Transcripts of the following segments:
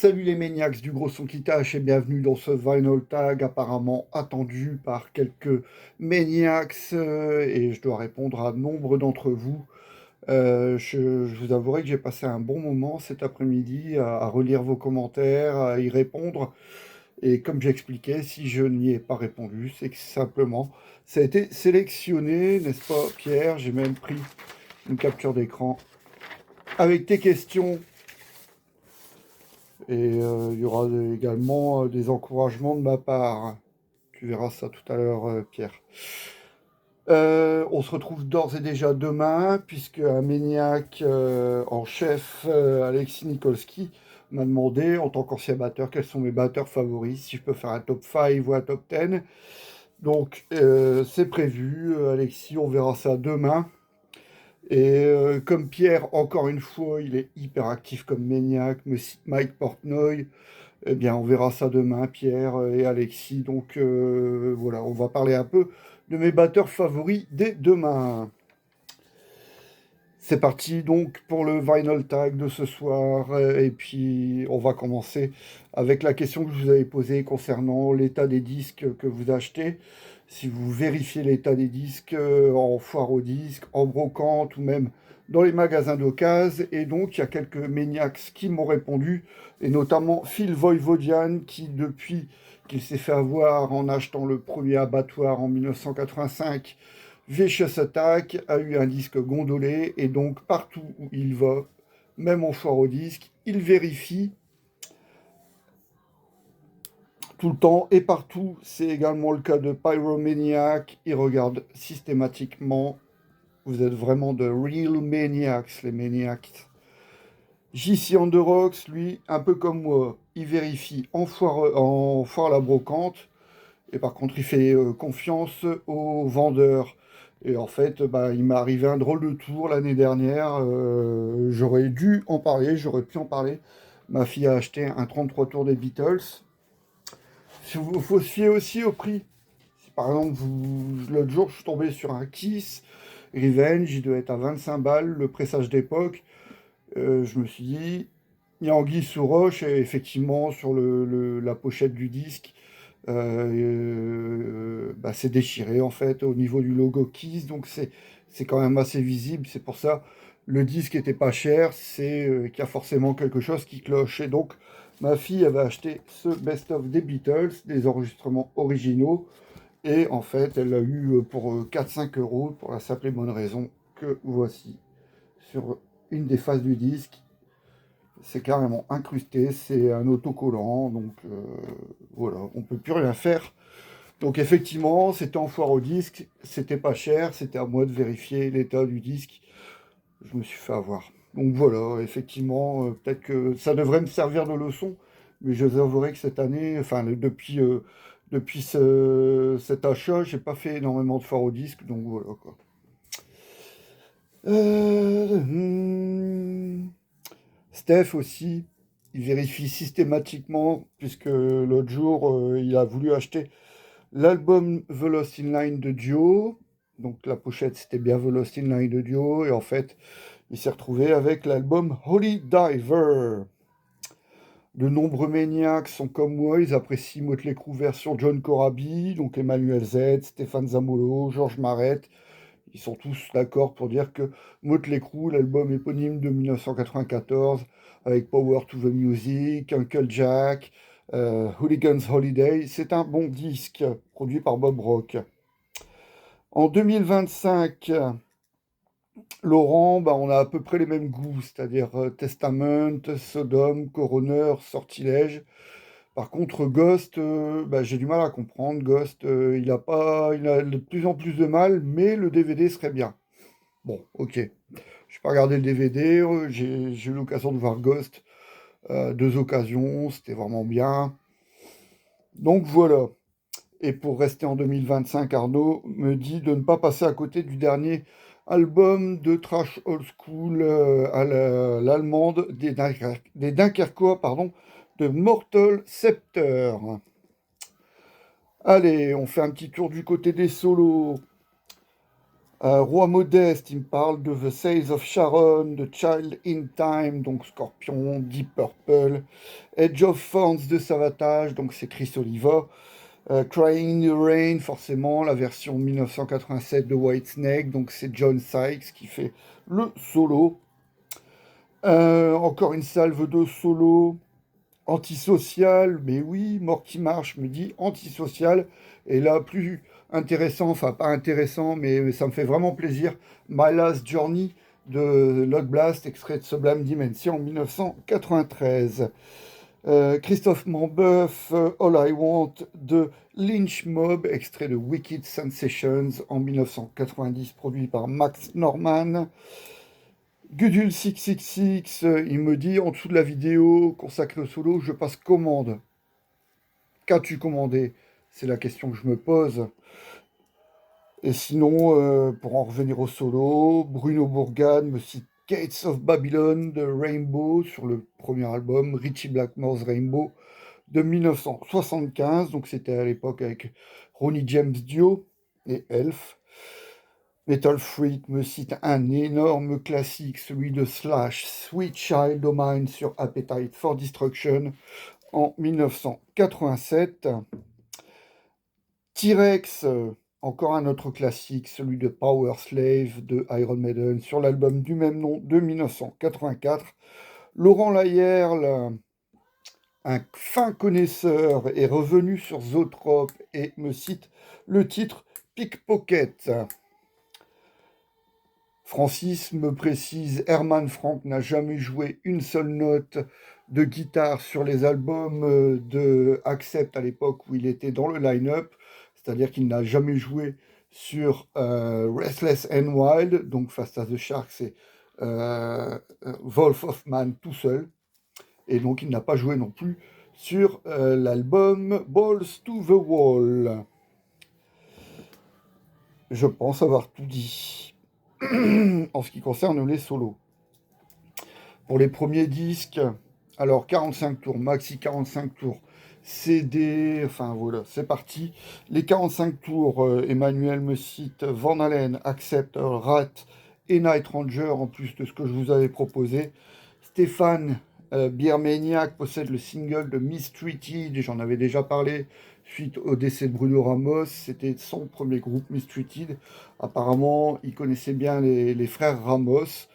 Salut les maniacs du gros son qui tâche et bienvenue dans ce Vinyl Tag apparemment attendu par quelques maniacs et je dois répondre à nombre d'entre vous. Je vous avouerai que j'ai passé un bon moment cet après-midi à relire vos commentaires, à y répondre et comme j'expliquais, si je n'y ai pas répondu, c'est que simplement ça a été sélectionné, n'est-ce pas Pierre? J'ai même pris une capture d'écran avec tes questions. Et il y aura également des encouragements de ma part. Tu verras ça tout à l'heure, Pierre. On se retrouve d'ores et déjà demain, puisque un maniac en chef, Alexis Nikolski, m'a demandé, en tant qu'ancien batteur, quels sont mes batteurs favoris, si je peux faire un top 5 ou un top 10. Donc, c'est prévu, Alexis, on verra ça demain. Et comme Pierre, encore une fois, il est hyper actif comme maniac, me cite Mike Portnoy. Eh bien, on verra ça demain, Pierre et Alexis. Donc voilà, on va parler un peu de mes batteurs favoris dès demain. C'est parti donc pour le Vinyl Tag de ce soir. Et puis, on va commencer avec la question que je vous avais posée concernant l'état des disques que vous achetez. Si vous vérifiez l'état des disques en foire aux disques, en brocante ou même dans les magasins d'occasion. Et donc, il y a quelques maniacs qui m'ont répondu, et notamment Phil Voivodian, qui depuis qu'il s'est fait avoir en achetant le premier abattoir en 1985, Vicious Attack, a eu un disque gondolé, et donc partout où il va, même en foire aux disques, il vérifie tout le temps et partout. C'est également le cas de Pyromaniac. Il regarde systématiquement. Vous êtes vraiment de real maniacs, les maniacs. JC Underox, lui, un peu comme moi, il vérifie en foire à la brocante. Et par contre, il fait confiance aux vendeurs. Et en fait, bah, il m'est arrivé un drôle de tour l'année dernière. J'aurais dû en parler, j'aurais pu en parler. Ma fille a acheté un 33 tours des Beatles. Il faut se fier aussi au prix. Si par exemple, l'autre jour, je suis tombé sur un Kiss Revenge, il doit être à 25 balles, le pressage d'époque. Je me suis dit, il y a anguille sous roche, et effectivement, sur la pochette du disque, bah, c'est déchiré en fait au niveau du logo Kiss, donc c'est quand même assez visible. C'est pour ça le disque était pas cher, c'est qu'il y a forcément quelque chose qui cloche. Et donc ma fille avait acheté ce best-of des Beatles, des enregistrements originaux, et en fait elle l'a eu pour 4-5 euros pour la simple et bonne raison que voici sur une des faces du disque. C'est carrément incrusté, c'est un autocollant, donc voilà, on peut plus rien faire. Donc effectivement, c'était en foire au disque, c'était pas cher, c'était à moi de vérifier l'état du disque. Je me suis fait avoir. Donc voilà, effectivement, peut-être que ça devrait me servir de leçon, mais je vous avouerai que cette année, enfin depuis cet achat, j'ai pas fait énormément de foire au disque, donc voilà quoi. Steph aussi, il vérifie systématiquement, puisque l'autre jour, il a voulu acheter l'album The Lost in Line de Dio. Donc la pochette, c'était bien The Lost in Line de Dio. Et en fait, il s'est retrouvé avec l'album Holy Diver. De nombreux maniacs sont comme moi, ils apprécient Motley Crue version John Corabi, donc Emmanuel Z, Stéphane Zamolo, Georges Marette. Ils sont tous d'accord pour dire que Motley Crue, l'album éponyme de 1994, avec Power to the Music, Uncle Jack, Hooligans Holiday, c'est un bon disque produit par Bob Rock. En 2025, Laurent, bah, on a à peu près les mêmes goûts, c'est-à-dire Testament, Sodom, Coroner, Sortilège. Par contre, Ghost, bah, j'ai du mal à comprendre. Ghost, il a de plus en plus de mal, mais le DVD serait bien. Bon, ok. Je n'ai pas regardé le DVD, j'ai eu l'occasion de voir Ghost, deux occasions, c'était vraiment bien. Donc voilà. Et pour rester en 2025, Arnaud me dit de ne pas passer à côté du dernier album de trash old school à l'allemande des Dunkerquois, pardon, de Mortal Scepter. Allez, on fait un petit tour du côté des solos. Roi Modeste, il me parle de The Sails of Sharon, de Child in Time, donc Scorpion, Deep Purple, Edge of Thorns de Savatage, donc c'est Chris Oliva, Crying in the Rain, forcément, la version 1987 de Whitesnake, donc c'est John Sykes qui fait le solo. Encore une salve de solo antisocial, mais oui, Mort qui marche me dit antisocial, et là, plus intéressant, enfin pas intéressant, mais ça me fait vraiment plaisir, My Last Journey de Log Blast, extrait de Sublime Dimension 1993. Christophe Mambeuf, All I Want de Lynch Mob, extrait de Wicked Sensations en 1990, produit par Max Norman. Gudule666, il me dit en dessous de la vidéo consacrée au solo, je passe commande. Qu'as-tu commandé? C'est la question que je me pose. Et sinon, pour en revenir au solo, Bruno Bourgane me cite Gates of Babylon de Rainbow sur le premier album, Richie Blackmore's Rainbow de 1975. Donc c'était à l'époque avec Ronnie James Dio et Elf. Metal Freak me cite un énorme classique, celui de Slash, Sweet Child O' Mine sur Appetite for Destruction en 1987. T-Rex, encore un autre classique, celui de Power Slave de Iron Maiden sur l'album du même nom de 1984. Laurent Layerle, un fin connaisseur, est revenu sur Zoetrope et me cite le titre Pickpocket. Francis me précise, Herman Frank n'a jamais joué une seule note de guitare sur les albums de Accept à l'époque où il était dans le line-up, c'est-à-dire qu'il n'a jamais joué sur Restless and Wild, donc Fast as the Shark, c'est Wolf of Man tout seul, et donc il n'a pas joué non plus sur l'album Balls to the Wall. Je pense avoir tout dit en ce qui concerne les solos. Pour les premiers disques, alors 45 tours, maxi 45 tours, CD, enfin voilà, c'est parti. Les 45 tours, Emmanuel me cite Van Halen, Accept, Rat et Night Ranger, en plus de ce que je vous avais proposé. Stéphane Beer Maniac possède le single de Mistreated, j'en avais déjà parlé, suite au décès de Bruno Ramos, c'était son premier groupe, Mistreated. Apparemment, il connaissait bien les frères Ramos,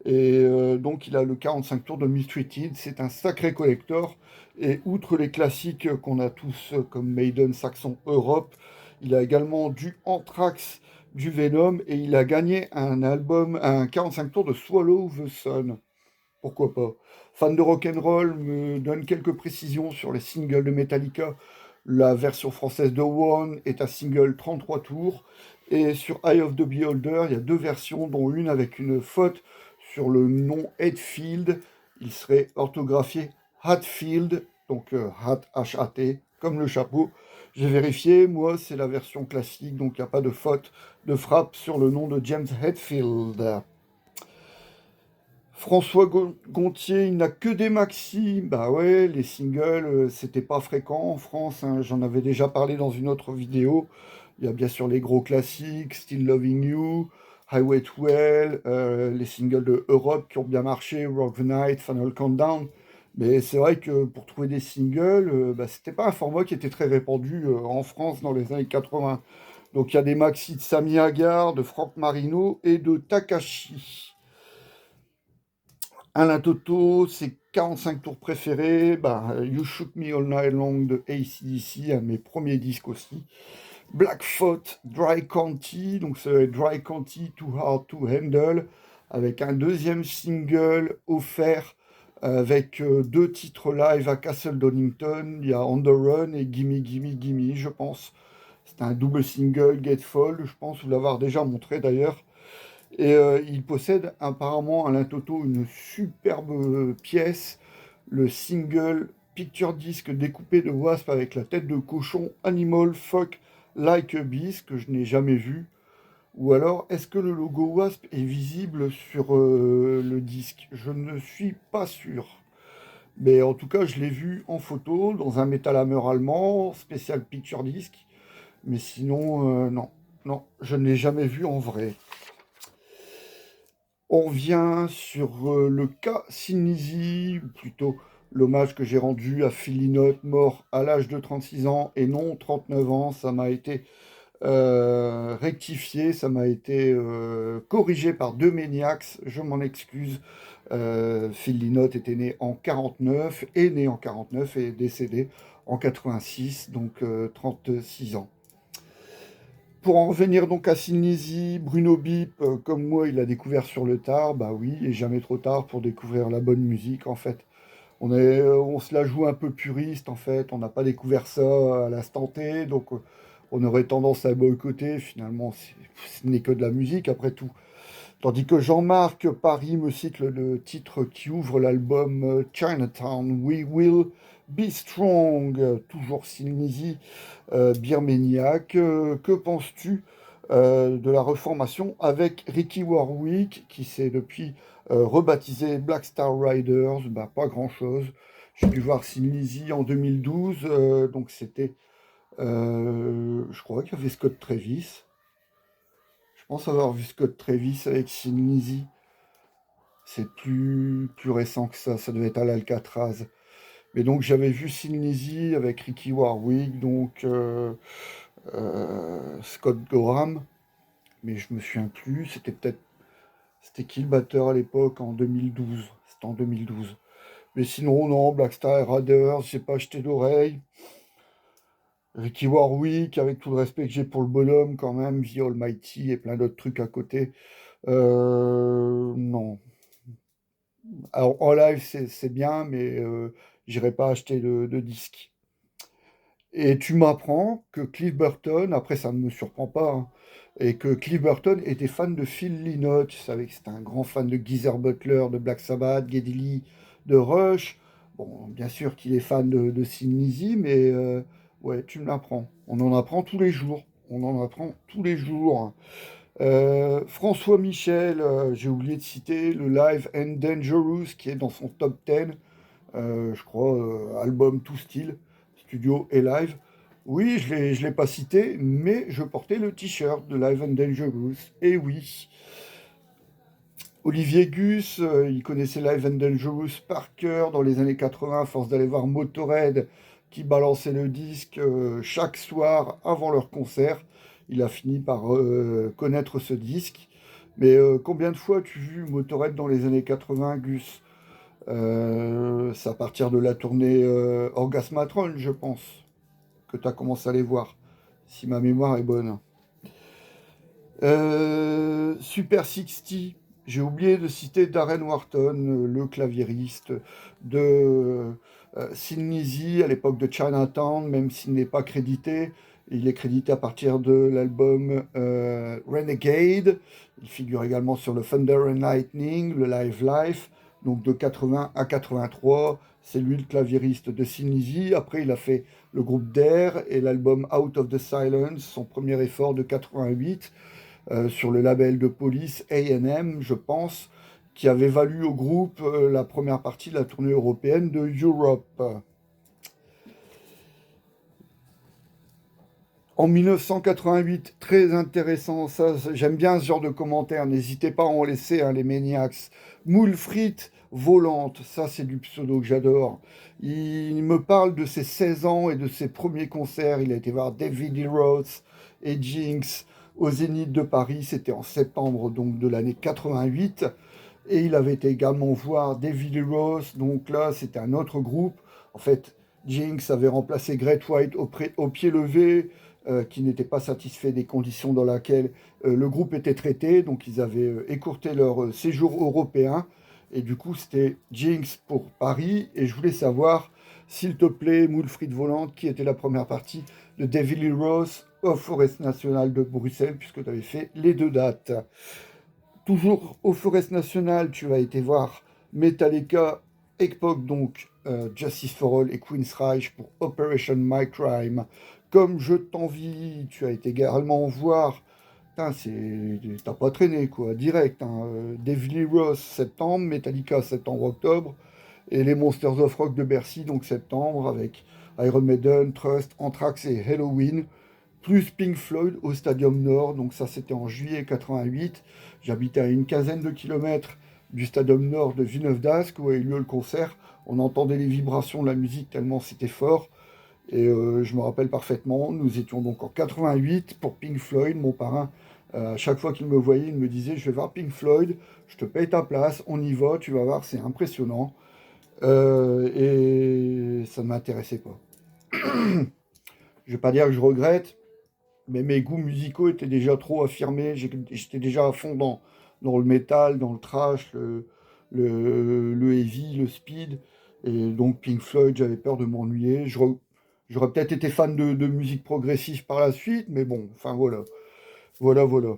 et donc il a le 45 tours de Mistreated, c'est un sacré collector, et outre les classiques qu'on a tous comme Maiden, Saxon, Europe, il a également du Anthrax, du Venom, et il a gagné un album, un 45 tours de Swallow the Sun. Pourquoi pas? Fan de rock'n'roll, me donne quelques précisions sur les singles de Metallica. La version française de One est un single 33 tours. Et sur Eye of the Beholder, il y a deux versions, dont une avec une faute sur le nom Hetfield. Il serait orthographié Hatfield, donc Hat, H-A-T, comme le chapeau. J'ai vérifié, moi c'est la version classique, donc il n'y a pas de faute de frappe sur le nom de James Hetfield. François Gontier, il n'a que des maxi. Bah ouais, les singles, c'était pas fréquent en France, hein. J'en avais déjà parlé dans une autre vidéo. Il y a bien sûr les gros classiques, Still Loving You, Highway to Hell, les singles de Europe qui ont bien marché, Rock the Night, Final Countdown. Mais c'est vrai que pour trouver des singles, bah, c'était pas un format qui était très répandu en France dans les années 80. Donc il y a des maxi de Sami Hagar, de Frank Marino et de Takashi. Alain Toto, ses 45 tours préférés, bah, You Shook Me All Night Long de AC/DC, un de mes premiers disques aussi. Blackfoot, Dry County, donc c'est Dry County Too Hard to Handle, avec un deuxième single offert avec deux titres live à Castle Donington. Il y a On the Run et Gimme Gimme Gimme, je pense. C'est un double single, Gatefold, je pense vous l'avoir déjà montré d'ailleurs. Et il possède apparemment Alain Toto une superbe pièce, le single Picture Disc découpé de Wasp avec la tête de cochon Animal Fuck Like a Beast que je n'ai jamais vu. Ou alors, est-ce que le logo Wasp est visible sur le disque? Je ne suis pas sûr. Mais en tout cas, je l'ai vu en photo dans un Metal Hammer allemand, spécial Picture Disc. Mais sinon, non, non, je ne l'ai jamais vu en vrai. On revient sur le cas Sinisi, ou plutôt l'hommage que j'ai rendu à Phil Lynott, mort à l'âge de 36 ans et non 39 ans. Ça m'a été rectifié, ça m'a été corrigé par deux maniacs, je m'en excuse. Phil Lynott était né en 49, est né en 49 et est décédé en 86, donc 36 ans. Pour en revenir donc à Sinisi, Bruno Bip, comme moi, il l'a découvert sur le tard. Bah oui, et jamais trop tard pour découvrir la bonne musique, en fait. On se la joue un peu puriste, en fait. On n'a pas découvert ça à l'instant T, donc on aurait tendance à boycotter. Finalement, ce n'est que de la musique, après tout. Tandis que Jean-Marc Paris me cite le titre qui ouvre l'album Chinatown, We Will Be Strong, toujours Sinisi, Birmaniac. Que penses-tu de la reformation avec Ricky Warwick, qui s'est depuis rebaptisé Black Star Riders? Bah, pas grand-chose. J'ai pu voir Sinisi en 2012, donc c'était, je crois qu'il y avait Scott Travis. Je pense avoir vu Scott Travis avec Sinisi. C'est plus récent que ça devait être à l'Alcatraz. Mais donc j'avais vu Sinisi avec Ricky Warwick, donc Scott Gorham, mais je me souviens plus, c'était qui le batteur à l'époque en 2012? C'était en 2012. Mais sinon, non, Blackstar Riders, j'ai pas acheté d'oreille. Ricky Warwick, avec tout le respect que j'ai pour le bonhomme, quand même, The Almighty et plein d'autres trucs à côté. Non. Alors en live, c'est bien, mais j'irai pas acheter de disque. Et tu m'apprends que Cliff Burton, après ça ne me surprend pas, hein, et que Cliff Burton était fan de Phil Lynott. Tu savais que c'était un grand fan de Geezer Butler, de Black Sabbath, Geddy Lee, de Rush. Bon, bien sûr qu'il est fan de Sin Lizzy, mais ouais, tu me l'apprends. On en apprend tous les jours. On en apprend tous les jours. François Michel, j'ai oublié de citer le Live and Dangerous qui est dans son top 10, je crois, album tout style, studio et live. Oui, je l'ai pas cité, mais je portais le t-shirt de Live and Dangerous. Et oui, Olivier Gus, il connaissait Live and Dangerous par cœur dans les années 80, à force d'aller voir Motorhead qui balançait le disque chaque soir avant leur concert. Il a fini par connaître ce disque. Mais combien de fois as-tu vu Motorhead dans les années 80, Gus? C'est à partir de la tournée Orgasmatron, je pense, que tu as commencé à les voir, si ma mémoire est bonne. Super 60, j'ai oublié de citer Darren Wharton, le claviériste de Sin Lizzy à l'époque de Chinatown, même s'il n'est pas crédité. Il est crédité à partir de l'album Renegade. Il figure également sur le Thunder and Lightning, le Live Life, donc de 80 à 83. C'est lui le claviériste de Sin Lizzy. Après, il a fait le groupe Dare et l'album Out of the Silence, son premier effort de 88 sur le label de police A&M, je pense, qui avait valu au groupe la première partie de la tournée européenne de Europe. En 1988, très intéressant, ça, j'aime bien ce genre de commentaires, n'hésitez pas à en laisser, hein, les maniacs. Moule frites volante, ça c'est du pseudo que j'adore. Il me parle de ses 16 ans et de ses premiers concerts. Il a été voir David Lee Roth et Jinx au Zénith de Paris, c'était en septembre donc de l'année 88. Et il avait été également voir David Lee Roth, donc là c'était un autre groupe. En fait, Jinx avait remplacé Great White au pied levé, qui n'était pas satisfait des conditions dans lesquelles le groupe était traité. Donc ils avaient écourté leur séjour européen. Et du coup, c'était Jinx pour Paris. Et je voulais savoir, s'il te plaît, Moule Frite Volante, qui était la première partie de David Lee Roth au Forest National de Bruxelles, puisque tu avais fait les deux dates. Toujours au Forest National, tu as été voir Metallica, époque donc Justice for All et Queen's Reich pour Operation My Crime. Comme je t'envie, tu as été également voir. T'as pas traîné quoi, direct. Hein. David Lee Roth septembre, Metallica septembre-octobre, et les Monsters of Rock de Bercy donc septembre avec Iron Maiden, Trust, Anthrax et Halloween. plus Pink Floyd au Stadium Nord, donc ça c'était en juillet 88. J'habitais à une quinzaine de kilomètres du Stadium Nord de Villeneuve-d'Ascq où a eu lieu le concert. On entendait les vibrations de la musique tellement c'était fort. Et je me rappelle parfaitement, nous étions donc en 88 pour Pink Floyd. Mon parrain, à chaque fois qu'il me voyait, il me disait, je vais voir Pink Floyd, je te paye ta place, on y va, tu vas voir, c'est impressionnant. Et ça ne m'intéressait pas. Je vais pas dire que je regrette, mais mes goûts musicaux étaient déjà trop affirmés. J'étais déjà à fond dans le métal, dans le thrash, le heavy, le speed. Et donc Pink Floyd, j'avais peur de m'ennuyer. J'aurais peut-être été fan de musique progressive par la suite, mais bon, enfin voilà. Voilà, voilà.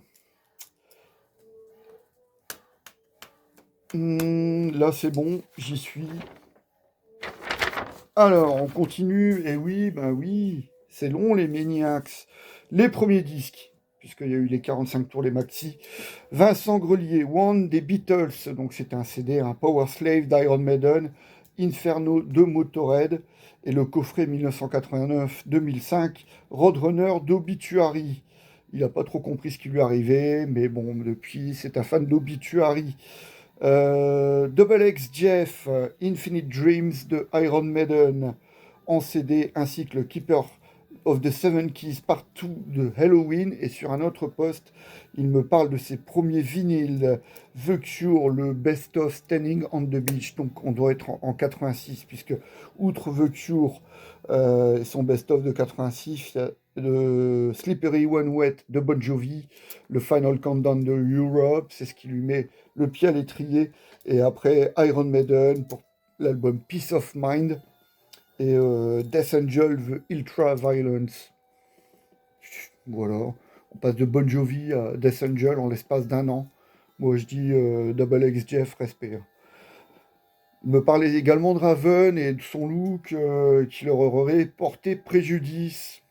Là, c'est bon, j'y suis. Alors, on continue. Et oui, ben oui, c'est long, les Maniacs. Les premiers disques, puisqu'il y a eu les 45 tours, les maxi. Vincent Grelier, One des Beatles, donc c'est un CD, un Power Slave d'Iron Maiden, Inferno de Motorhead, et le coffret 1989-2005, Roadrunner d'Obituary. Il n'a pas trop compris ce qui lui arrivait, mais bon, depuis, c'est un fan d'Obituary. Double X Jeff, Infinite Dreams de Iron Maiden en CD, ainsi que le Keeper of the Seven Keys partout de Halloween. Et sur un autre poste, il me parle de ses premiers vinyles, The Cure, le Best of Standing on the Beach. Donc on doit être en 86, puisque outre The Cure, son Best of de 86, le Slippery When Wet de Bon Jovi, le Final Countdown de Europe, c'est ce qui lui met le pied à l'étrier. Et après Iron Maiden pour l'album Peace of Mind et Death Angel, The Ultra Violence. Voilà, on passe de Bon Jovi à Death Angel en l'espace d'un an. Moi je dis Double X Jeff, respect. Il me parlait également de Raven et de son look qui leur aurait porté préjudice.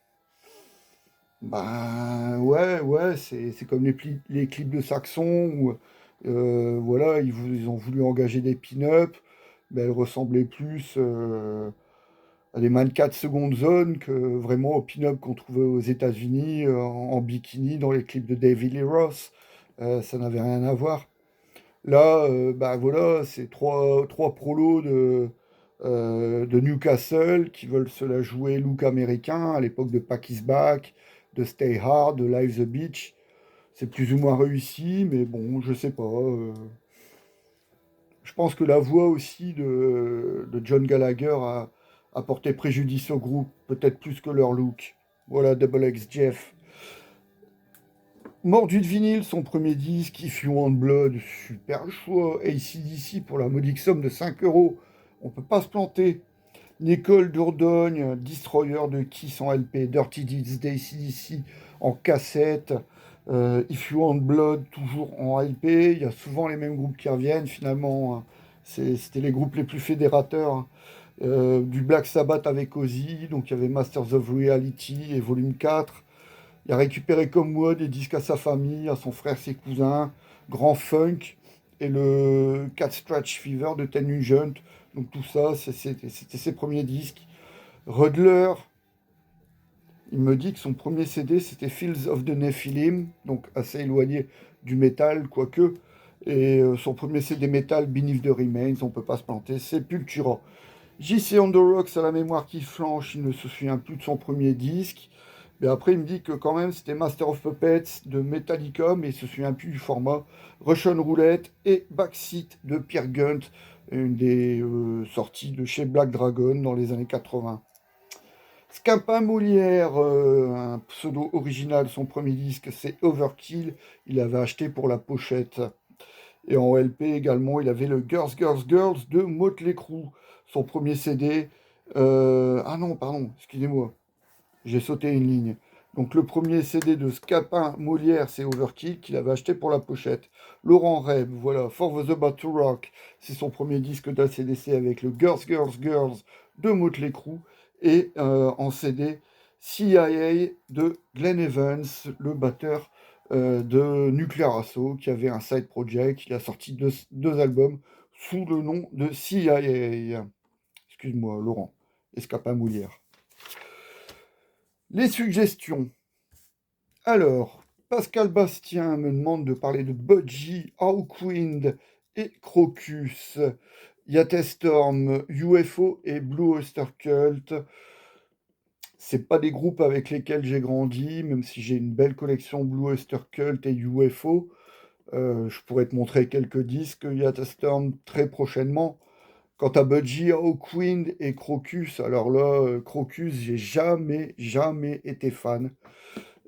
Ben ouais, ouais, c'est comme les clips de Saxon où voilà, ils ont voulu engager des pin-up, mais elles ressemblaient plus à des mannequins de seconde zone que vraiment aux pin-up qu'on trouvait aux États-Unis en bikini dans les clips de David Lee Roth. Ça n'avait rien à voir. Là, bah voilà, c'est trois prolos de Newcastle qui veulent se la jouer look américain à l'époque de Pack is Back, de Stay Hard, de Live the Beach. C'est plus ou moins réussi, mais bon, je sais pas. Je pense que la voix aussi de John Gallagher a porté préjudice au groupe, peut-être plus que leur look. Voilà, Double X Jeff. Mordu de vinyle, son premier disque, If You Want Blood, super choix. AC/DC pour la modique somme de 5 euros. On peut pas se planter. Nicole Dordogne, Destroyer de Kiss en LP, Dirty Deeds d'AC/DC en cassette, If You Want Blood toujours en LP. Il y a souvent les mêmes groupes qui reviennent finalement, hein. C'était les groupes les plus fédérateurs, hein. Du Black Sabbath avec Ozzy, donc il y avait Masters of Reality et Volume 4. Il a récupéré comme moi des disques à sa famille, à son frère, ses cousins, Grand Funk et le Cat Scratch Fever de Ten Nugent. Donc tout ça, c'était ses premiers disques. Rudler, il me dit que son premier CD, c'était Fields of the Nephilim, donc assez éloigné du métal, quoique. Et son premier CD métal, Beneath the Remains, on peut pas se planter, Sepultura. JC on the Rocks à la mémoire qui flanche, il ne se souvient plus de son premier disque. Mais après, il me dit que quand même, c'était Master of Puppets de Metallica, mais il se souvient plus du format. Russian Roulette et Backseat de Pierre Gunt, une des sorties de chez Black Dragon dans les années 80. Scapin Molière, un pseudo original, son premier disque, c'est Overkill. Il avait acheté pour la pochette. Et en LP également, il avait le Girls, Girls, Girls de Motley Crue, son premier CD. Ah non, pardon, excusez-moi. J'ai sauté une ligne. Donc le premier CD de Scapin Molière, c'est Overkill, qu'il avait acheté pour la pochette. Laurent Reb, voilà, For the About to Rock, c'est son premier disque d'ACDC avec le Girls, Girls, Girls de Motley Crue. Et en CD, CIA de Glenn Evans, le batteur de Nuclear Assault, qui avait un side project. Il a sorti deux albums sous le nom de CIA. Excuse-moi, Laurent. Et Scapin Molière. Les suggestions. Alors, Pascal Bastien me demande de parler de Budgie, Hawkwind et Crocus. Yatestorm, UFO et Blue Oyster Cult. C'est pas des groupes avec lesquels j'ai grandi, même si j'ai une belle collection Blue Oyster Cult et UFO. Je pourrais te montrer quelques disques Yatestorm très prochainement. Quant à Budgie, Hawkwind et Crocus, alors là, Crocus, j'ai jamais été fan.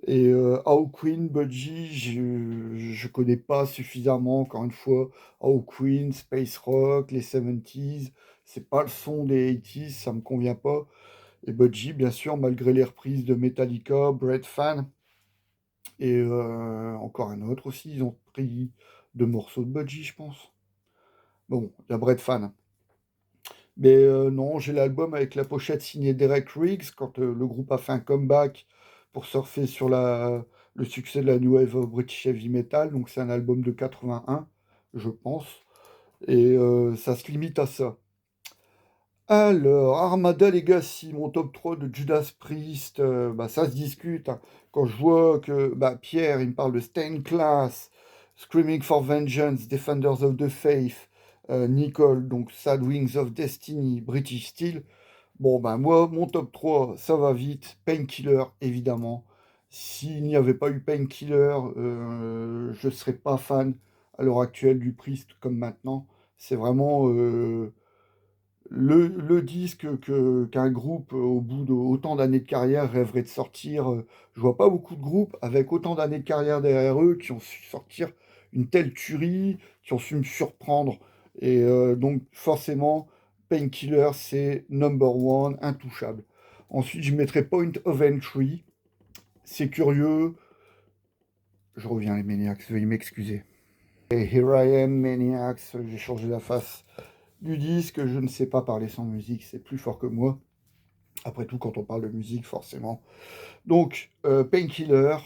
Et Hawkwind, Budgie, je connais pas suffisamment, encore une fois. Hawkwind, Space Rock, les 70s, c'est pas le son des 80s, ça me convient pas. Et Budgie, bien sûr, malgré les reprises de Metallica, Brett Fan, et encore un autre aussi, ils ont pris deux morceaux de Budgie, je pense. Bon, il y a Brett Fan. Mais non, j'ai l'album avec la pochette signée Derek Riggs, quand le groupe a fait un comeback pour surfer sur le succès de la New Wave of British Heavy Metal. Donc c'est un album de 81, je pense. Et ça se limite à ça. Alors, Armada Legacy, mon top 3 de Judas Priest, bah, ça se discute, hein. Quand je vois que bah, Pierre, il me parle de Stained Class, Screaming for Vengeance, Defenders of the Faith, Nicole, donc Sad Wings of Destiny, British Steel. Bon, ben moi, mon top 3 ça va vite. Painkiller, évidemment. S'il n'y avait pas eu Painkiller, je ne serais pas fan à l'heure actuelle du Priest comme maintenant. C'est vraiment le disque qu'un groupe, au bout d'autant d'années de carrière, rêverait de sortir. Je vois pas beaucoup de groupes avec autant d'années de carrière derrière eux qui ont su sortir une telle tuerie, qui ont su me surprendre. Et donc, forcément, Painkiller, c'est number one, intouchable. Ensuite, je mettrai Point of Entry. C'est curieux. Je reviens, les Maniacs, veuillez m'excuser. Et Here I Am, Maniacs, j'ai changé la face du disque, je ne sais pas parler sans musique, c'est plus fort que moi. Après tout, quand on parle de musique, forcément. Donc, Painkiller,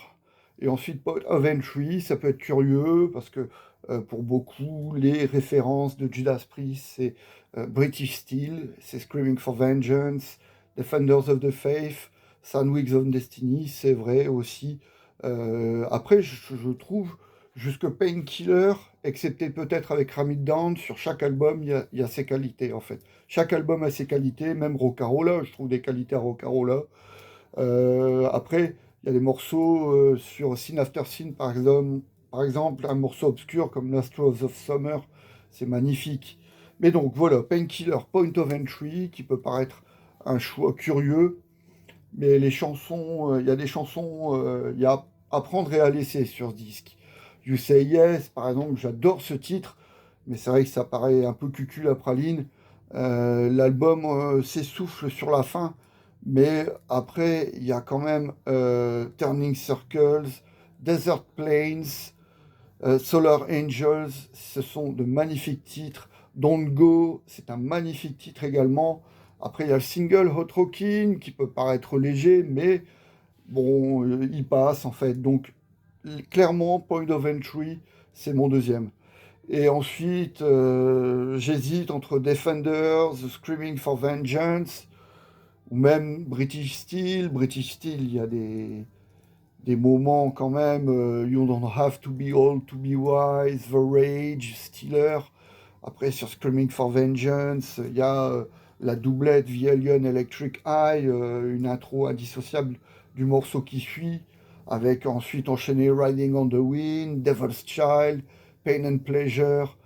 et ensuite Point of Entry, ça peut être curieux, parce que pour beaucoup, les références de Judas Priest, c'est British Steel, c'est Screaming for Vengeance, Defenders of the Faith, Sandwigs of Destiny, c'est vrai aussi. Après, je trouve jusque Painkiller, excepté peut-être avec Ram It Down, sur chaque album, il y a ses qualités, en fait. Chaque album a ses qualités, même Rocarola, je trouve des qualités à Rocarola. Après, il y a des morceaux sur Sin After Sin, par exemple, un morceau obscur comme Last Rose of Summer, c'est magnifique. Mais donc voilà, Painkiller, Point of Entry, qui peut paraître un choix curieux, mais les chansons, il y a des chansons, il y a à prendre et à laisser sur ce disque. You Say Yes, par exemple, j'adore ce titre, mais c'est vrai que ça paraît un peu cucul la praline. L'album s'essouffle sur la fin, mais après, il y a quand même Turning Circles, Desert Plains, Solar Angels, ce sont de magnifiques titres. Don't Go, c'est un magnifique titre également. Après, il y a le single Hot Rockin' qui peut paraître léger, mais bon, il passe en fait. Donc, clairement, Point of Entry, c'est mon deuxième. Et ensuite, j'hésite entre Defenders, Screaming for Vengeance, ou même British Steel. British Steel, il y a des moments quand même. You Don't Have to Be Old to Be Wise, The Rage, Steeler. Après, sur Screaming for Vengeance, il y a la doublette The Alien Electric Eye, une intro indissociable du morceau qui suit, avec ensuite enchaîné Riding on the Wind, Devil's Child, Pain and Pleasure.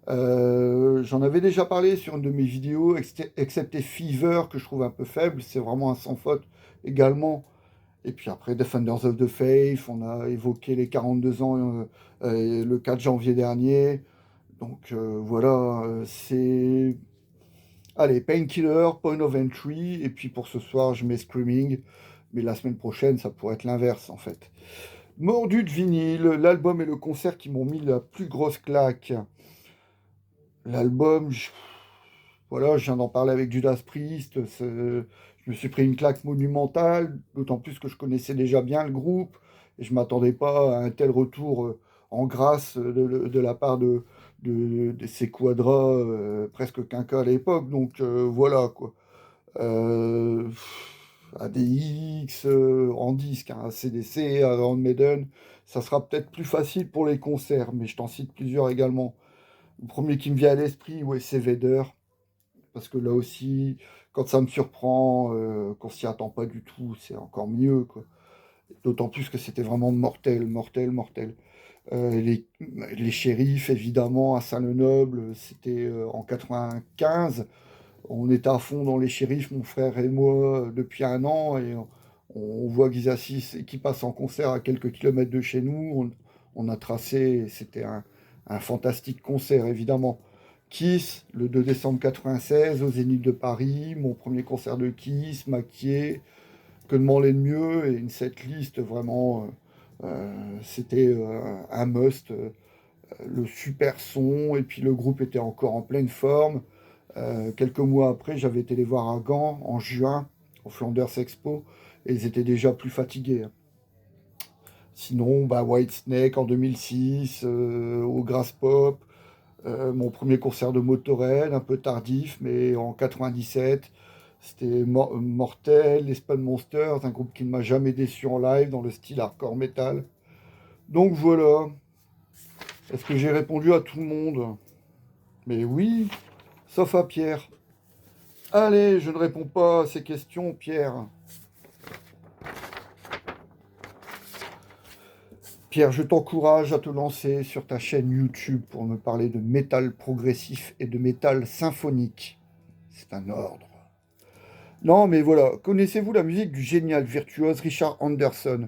J'en avais déjà parlé sur une de mes vidéos, excepté Fever, que je trouve un peu faible, c'est vraiment un sans faute également. Et puis après, Defenders of the Faith, on a évoqué les 42 ans le 4 janvier dernier. Donc voilà, c'est... Allez, Painkiller, Point of Entry, et puis pour ce soir, je mets Screaming, mais la semaine prochaine, ça pourrait être l'inverse en fait. Mordu de vinyle, l'album et le concert qui m'ont mis la plus grosse claque. L'album, voilà, je viens d'en parler avec Judas Priest, je me suis pris une claque monumentale, d'autant plus que je connaissais déjà bien le groupe, et je ne m'attendais pas à un tel retour en grâce de la part de ces quadras presque quinquas à l'époque, donc voilà quoi. Euh, ADX, en disque, hein, AC/DC, Iron Maiden, ça sera peut-être plus facile pour les concerts, mais je t'en cite plusieurs également. Le premier qui me vient à l'esprit, ouais, c'est Vader, parce que là aussi, quand ça me surprend, qu'on s'y attend pas du tout, c'est encore mieux, quoi. D'autant plus que c'était vraiment mortel, mortel, mortel. Les shérifs, évidemment, à Saint-Lenoble, c'était en 95. On était à fond dans les shérifs, mon frère et moi, depuis un an, et on voit qu'ils assistent et qu'ils passent en concert à quelques kilomètres de chez nous. On a tracé, c'était un fantastique concert, évidemment. Kiss, le 2 décembre 96, au Zénith de Paris, mon premier concert de Kiss, Maquier, que demander de mieux, et une setlist vraiment, c'était un must, le super son, et puis le groupe était encore en pleine forme. Quelques mois après, j'avais été les voir à Gand en juin, au Flanders Expo, et ils étaient déjà plus fatigués, hein. Sinon, bah, Whitesnake en 2006, au Grass Pop, mon premier concert de Motorhead, un peu tardif, mais en 97, c'était Mortel, les Spawn Monsters, un groupe qui ne m'a jamais déçu en live, dans le style hardcore metal. Donc voilà, est-ce que j'ai répondu à tout le monde? Mais oui, sauf à Pierre. Allez, je ne réponds pas à ces questions, Pierre. Pierre, je t'encourage à te lancer sur ta chaîne YouTube pour me parler de métal progressif et de métal symphonique. C'est un ordre. Non, mais voilà, connaissez-vous la musique du génial virtuose Richard Anderson?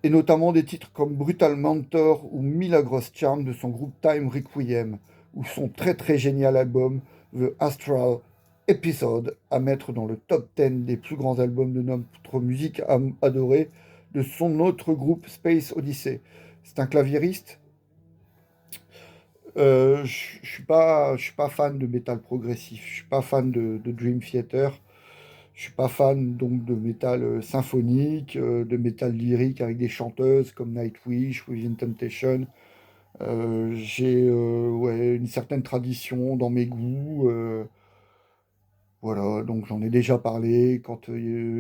Et notamment des titres comme Brutal Mentor ou Milagros Charm de son groupe Time Requiem, ou son très très génial album The Astral Episode, à mettre dans le top 10 des plus grands albums de notre musique adorée, de son autre groupe Space Odyssey. C'est un claviériste. Je suis pas fan de métal progressif, je suis pas fan de Dream Theater. Je suis pas fan donc de métal symphonique, de métal lyrique avec des chanteuses comme Nightwish, Within Temptation. J'ai ouais, une certaine tradition dans mes goûts. Voilà, donc j'en ai déjà parlé quand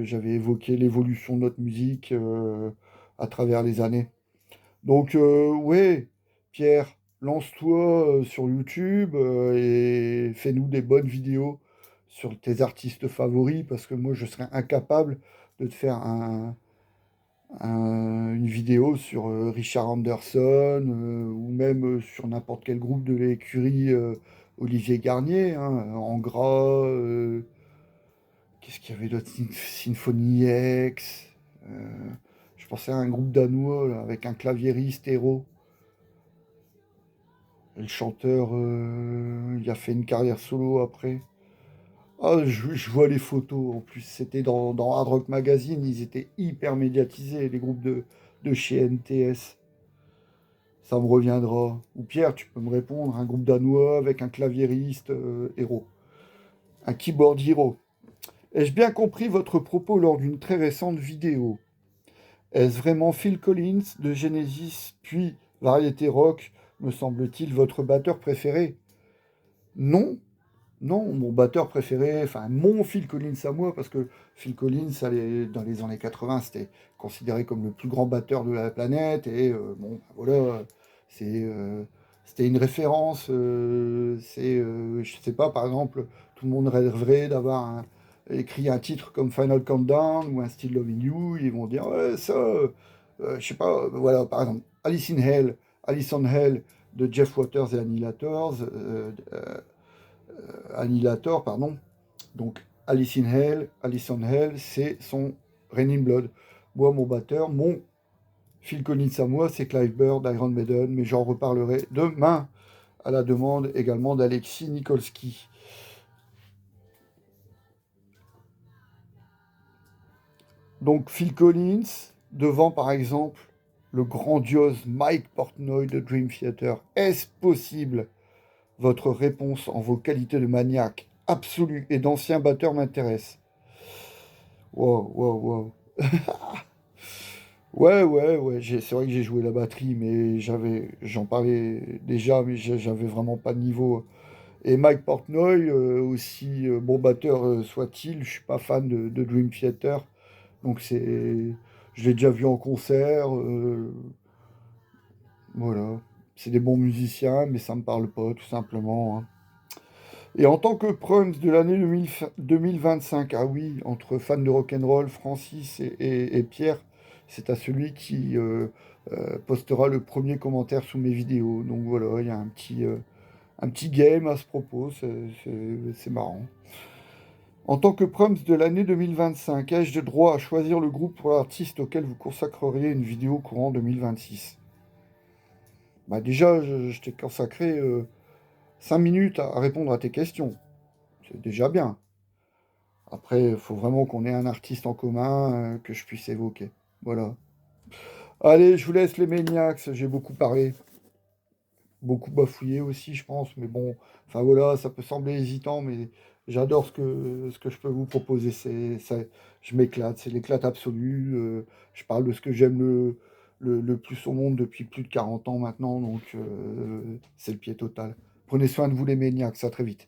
j'avais évoqué l'évolution de notre musique à travers les années. Donc ouais, Pierre, lance-toi sur YouTube et fais-nous des bonnes vidéos sur tes artistes favoris, parce que moi je serais incapable de te faire une vidéo sur Richard Anderson ou même sur n'importe quel groupe de l'écurie Olivier Garnier, hein, en gras. Qu'est-ce qu'il y avait d'autre? Symphony X. Je pensais à un groupe danois là, avec un claviériste héros. Et le chanteur, il a fait une carrière solo après. Ah, je vois les photos. En plus, c'était dans Hard Rock Magazine. Ils étaient hyper médiatisés, les groupes de chez NTS. Ça me reviendra. Ou Pierre, tu peux me répondre. Un groupe danois avec un claviériste héros. Un keyboard hero. Ai-je bien compris votre propos lors d'une très récente vidéo? Est-ce vraiment Phil Collins de Genesis, puis Variété Rock, me semble-t-il, votre batteur préféré? Non, non, mon batteur préféré, enfin mon Phil Collins à moi, parce que Phil Collins, dans les années 80, c'était considéré comme le plus grand batteur de la planète, et bon, ben voilà, c'est, c'était une référence. Je sais pas, par exemple, tout le monde rêverait d'avoir écrit un titre comme Final Countdown ou un Still Loving You, ils vont dire, ouais, ça, je sais pas, voilà, par exemple, Alice on Hell de Jeff Waters et Annihilator, pardon. Donc Alice in Hell, c'est son Raining Blood. Moi, mon batteur, mon Phil Collins à moi, c'est Clive Bird d'Iron Maiden, mais j'en reparlerai demain à la demande également d'Alexis Nikolski. Donc Phil Collins, devant par exemple le grandiose Mike Portnoy de Dream Theater. Est-ce possible? Votre réponse en vos qualités de maniaque absolu et d'ancien batteur m'intéresse. Wow, wow, wow. Ouais, ouais, ouais, c'est vrai que j'ai joué la batterie, mais j'en parlais déjà, mais j'avais vraiment pas de niveau. Et Mike Portnoy, aussi bon batteur soit-il, je suis pas fan de Dream Theater, donc je l'ai déjà vu en concert, voilà. C'est des bons musiciens, mais ça me parle pas, tout simplement, hein. Et en tant que Prums de l'année 2025, ah oui, entre fans de rock'n'roll, Francis et Pierre, c'est à celui qui postera le premier commentaire sous mes vidéos. Donc voilà, il y a un petit game à ce propos, c'est marrant. En tant que Prums de l'année 2025, ai-je le droit à choisir le groupe pour l'artiste auquel vous consacreriez une vidéo courant 2026? Bah déjà, je t'ai consacré 5 minutes à répondre à tes questions. C'est déjà bien. Après, il faut vraiment qu'on ait un artiste en commun que je puisse évoquer. Voilà. Allez, je vous laisse les Maniacs. J'ai beaucoup parlé, beaucoup bafouillé aussi, je pense. Mais bon, enfin voilà, ça peut sembler hésitant, mais j'adore ce que je peux vous proposer. Je m'éclate, c'est l'éclate absolue. Je parle de ce que j'aime le plus au monde depuis plus de 40 ans maintenant, donc c'est le pied total. Prenez soin de vous les Maniacs, à très vite.